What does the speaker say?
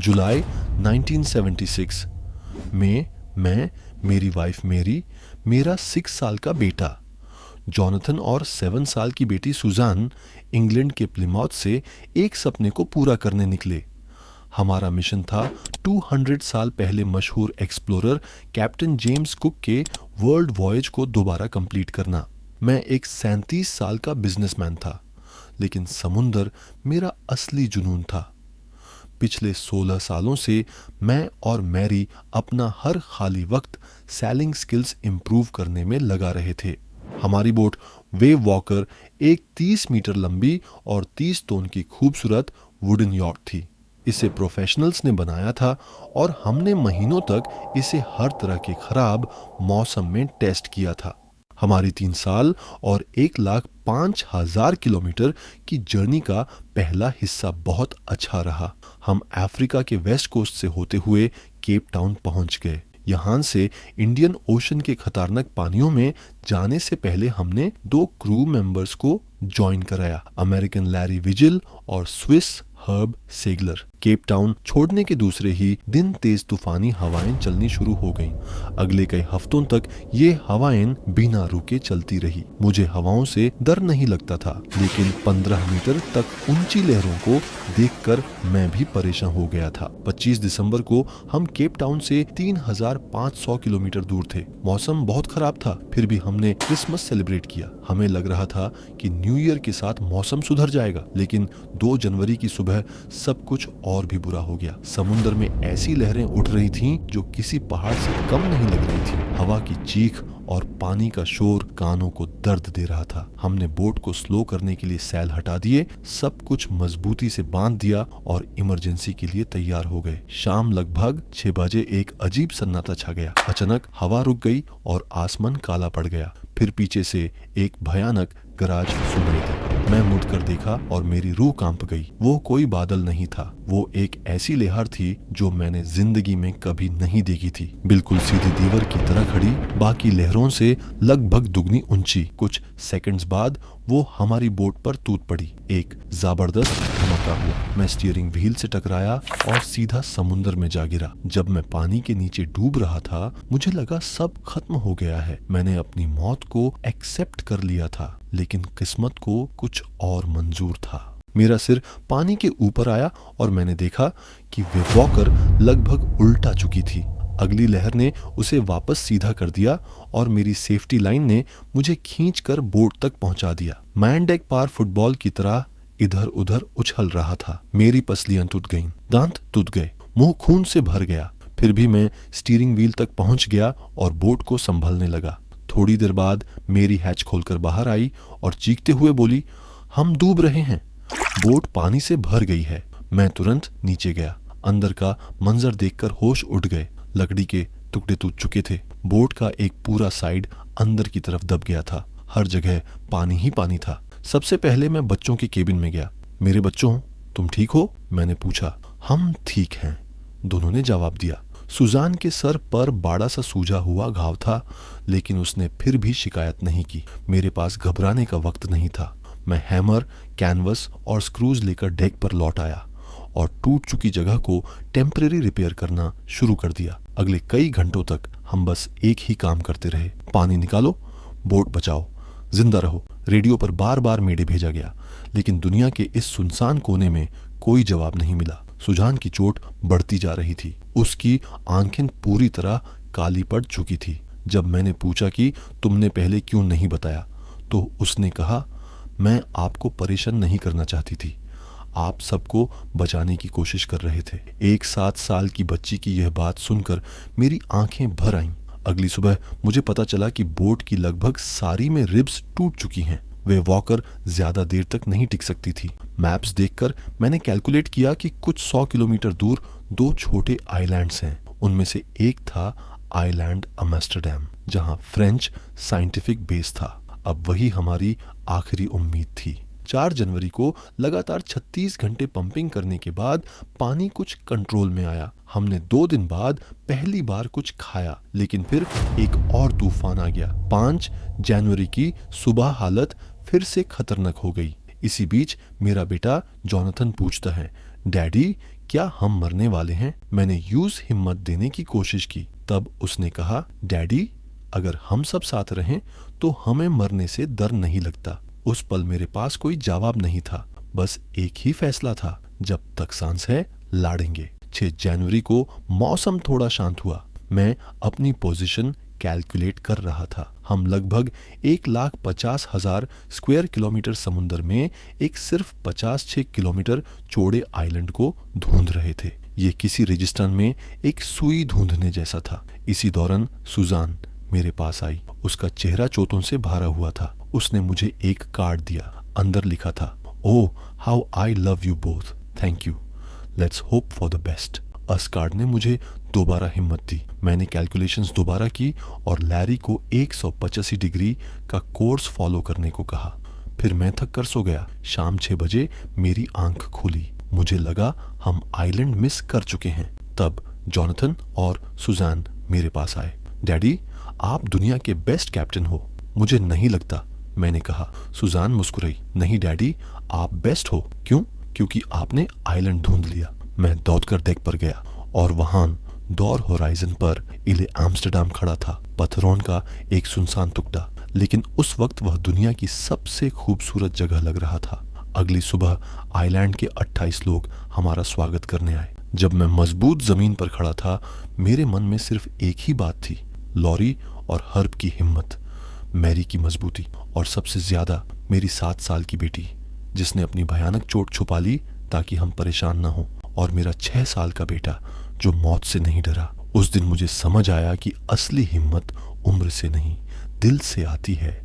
जुलाई 1976 में मैं, मेरी वाइफ मेरी, मेरा 6 साल का बेटा जॉनथन और 7 साल की बेटी सुजान इंग्लैंड के प्लिमाउथ से एक सपने को पूरा करने निकले। हमारा मिशन था 200 साल पहले मशहूर एक्सप्लोरर कैप्टन जेम्स कुक के वर्ल्ड वॉयज को दोबारा कंप्लीट करना। मैं एक 37 साल का बिजनेसमैन था, लेकिन समुंदर मेरा असली जुनून था। पिछले 16 सालों से मैं और मैरी अपना हर खाली वक्त सैलिंग स्किल्स इंप्रूव करने में लगा रहे थे। हमारी बोट वेव वॉकर एक 30 मीटर लंबी और 30 टन की खूबसूरत वुडन यॉट थी। इसे प्रोफेशनल्स ने बनाया था और हमने महीनों तक इसे हर तरह के खराब मौसम में टेस्ट किया था। हमारी 3 साल और 1,05,000 किलोमीटर की जर्नी का पहला हिस्सा बहुत अच्छा रहा। हम अफ्रीका के वेस्ट कोस्ट से होते हुए केप टाउन पहुंच गए। यहाँ से इंडियन ओशन के खतरनाक पानियों में जाने से पहले हमने 2 क्रू मेंबर्स को ज्वाइन कराया, अमेरिकन लैरी विजिल और स्विस हर्ब सेगलर। केप टाउन छोड़ने के दूसरे ही दिन तेज तूफानी हवाएं चलनी शुरू हो गईं। अगले कई हफ्तों तक ये हवाएं बिना रुके चलती रही। मुझे हवाओं से डर नहीं लगता था, लेकिन 15 मीटर तक ऊंची लहरों को देखकर मैं भी परेशान हो गया था। 25 दिसंबर को हम केप टाउन से 3,500 किलोमीटर दूर थे। मौसम बहुत खराब था, फिर भी हमने क्रिसमस सेलिब्रेट किया। हमें लग रहा था कि न्यू ईयर के साथ मौसम सुधर जाएगा, लेकिन 2 जनवरी की सुबह सब कुछ और भी बुरा हो गया। समुद्र में ऐसी लहरें उठ रही थीं जो किसी पहाड़ से कम नहीं लग रही थी। हवा की चीख और पानी का शोर कानों को दर्द दे रहा था। हमने बोट को स्लो करने के लिए सैल हटा दिए, सब कुछ मजबूती से बांध दिया और इमरजेंसी के लिए तैयार हो गए। शाम लगभग 6 बजे एक अजीब सन्नाटा छा गया। अचानक हवा रुक गई और आसमान काला पड़ गया। फिर पीछे से एक भयानक गरज सुनाई दी। मैं मुड़कर देखा और मेरी रूह कांप गई। वो कोई बादल नहीं था, वो एक ऐसी लहर थी जो मैंने जिंदगी में कभी नहीं देखी थी। बिल्कुल सीधी दीवार की तरह खड़ी, बाकी लहरों से लगभग दुगनी ऊंची। कुछ सेकंड्स बाद वो हमारी बोट पर टूट पड़ी। एक जबरदस्त धमाका हुआ। मैं स्टीयरिंग व्हील से टकराया और सीधा समुद्र में जा गिरा। जब मैं पानी के नीचे डूब रहा था, मुझे लगा सब खत्म हो गया है। मैंने अपनी मौत को एक्सेप्ट कर लिया था, लेकिन किस्मत को कुछ और मंजूर था। मेरा सिर पानी के ऊपर आया और मैंने देखा कि वेव वॉकर लगभग उल्टा चुकी थी। अगली लहर ने उसे वापस सीधा कर दिया और मेरी सेफ्टी लाइन ने मुझे खींचकर बोट तक पहुंचा दिया। मैन डेक पार फुटबॉल की तरह इधर उधर उछल रहा था। मेरी पसलियां टूट गईं, दांत टूट गए, मुंह खून से भर गया। फिर भी मैं स्टीयरिंग व्हील तक पहुंच गया और बोट को संभलने लगा। थोड़ी देर बाद मेरी हैच खोलकर बाहर आई और चीखते हुए बोली, हम डूब रहे हैं, बोट पानी से भर गई है। मैं तुरंत नीचे गया। अंदर का मंजर देखकर होश उड़ गए। लकड़ी के टुकड़े टूट चुके थे। बोट का एक पूरा साइड अंदर की तरफ दब गया था। हर जगह पानी ही पानी था। सबसे पहले मैं बच्चों के केबिन में गया। मेरे बच्चों, तुम ठीक हो? मैंने पूछा। हम ठीक हैं, दोनों ने जवाब दिया। सुजान के सर पर बड़ा सा सूजा हुआ घाव था, लेकिन उसने फिर भी शिकायत नहीं की। मेरे पास घबराने का वक्त नहीं था। मैं हैमर, कैनवस और स्क्रूज लेकर डेक पर लौट आया और टूट चुकी जगह को टेम्परेरी रिपेयर करना शुरू कर दिया। अगले कई घंटों तक हम बस एक ही काम करते रहे, पानी निकालो, बोट बचाओ, जिंदा रहो। रेडियो पर बार बार मेडे भेजा गया, लेकिन दुनिया के इस सुनसान कोने में कोई जवाब नहीं मिला। सुजान की चोट बढ़ती जा रही थी। उसकी आंखें पूरी तरह काली पड़ चुकी थी। जब मैंने पूछा कि तुमने पहले क्यों नहीं बताया, तो उसने कहा, मैं आपको परेशान नहीं करना चाहती थी, आप सबको बचाने की कोशिश कर रहे थे। एक 7 साल की बच्ची की यह बात सुनकर मेरी आंखें भर आईं। अगली सुबह मुझे पता चला कि बोट की लगभग सारी में रिब्स टूट चुकी हैं। वे वॉकर ज्यादा देर तक नहीं टिक सकती थी। मैप्स देखकर मैंने कैलकुलेट किया कि कुछ 100 किलोमीटर दूर 2 छोटे आइलैंड्स हैं। उनमें से एक था आइलैंड एम्स्टर्डम, जहां फ्रेंच साइंटिफिक बेस था। अब वही हमारी आखिरी उम्मीद थी। 4 जनवरी को लगातार 36 घंटे पंपिंग करने के बाद पानी कुछ कंट्रोल में आया। हमने 2 दिन बाद पहली बार कुछ खाया, लेकिन फिर एक और तूफान आ गया। 5 जनवरी की सुबह हालत फिर से खतरनाक हो गई। इसी बीच मेरा बेटा जॉनथन पूछता है, डैडी क्या हम मरने वाले हैं? मैंने यूज हिम्मत देने की कोशिश की। तब उसने कहा, डैडी, अगर हम सब साथ रहें तो हमें मरने से डर नहीं लगता। उस पल मेरे पास कोई जवाब नहीं था, बस एक ही फैसला था, जब तक सांस है लड़ेंगे। 6 जनवरी को मौसम थोड़ा शांत हुआ। मैं अपनी पोजीशन कैलकुलेट कर रहा था। हम लगभग 1,50,000 स्क्वायर किलोमीटर समुद्र में एक सिर्फ 56 किलोमीटर चौड़े आइलैंड को ढूंढ रहे थे। ये किसी रेगिस्तान में एक सुई ढूंढने जैसा था। इसी दौरान सुजान मेरे पास आई। उसका चेहरा चोटों से भरा हुआ था। उसने मुझे एक कार्ड दिया। अंदर लिखा था, oh how I love you both, thank you, let's hope for the best. उस कार्ड ने मुझे दोबारा हिम्मत दी। मैंने कैलकुलेशंस दोबारा की और लैरी को 185 डिग्री का कोर्स फॉलो करने को कहा। फिर मैं थक कर सो गया। शाम 6 बजे मेरी आंख खुली। मुझे लगा हम आइलैंड मिस कर चुके हैं। तब जॉनथन और सुजान मेरे पास आए। डैडी, आप दुनिया के बेस्ट कैप्टन हो। मुझे नहीं लगता, मैंने कहा। सुजान मुस्कुराई। नहीं डैडी, आप बेस्ट हो। क्यों? क्योंकि आपने आइलैंड ढूंढ लिया। मैं दौड़कर डेक पर गया और वहां डोर होराइजन पर इले एम्स्टर्डम खड़ा था, पत्थरों का एक सुनसान टुकड़ा। लेकिन उस वक्त वह दुनिया की सबसे खूबसूरत जगह लग रहा था। अगली सुबह आइलैंड के 28 लोग हमारा स्वागत करने आए। जब मैं मजबूत जमीन पर खड़ा था, मेरे मन में सिर्फ एक ही बात थी, लॉरी और हर्ब की हिम्मत, मैरी की मजबूती और सबसे ज्यादा मेरी 7 साल की बेटी, जिसने अपनी भयानक चोट छुपा ली ताकि हम परेशान न हो, और मेरा 6 साल का बेटा जो मौत से नहीं डरा। उस दिन मुझे समझ आया कि असली हिम्मत उम्र से नहीं, दिल से आती है।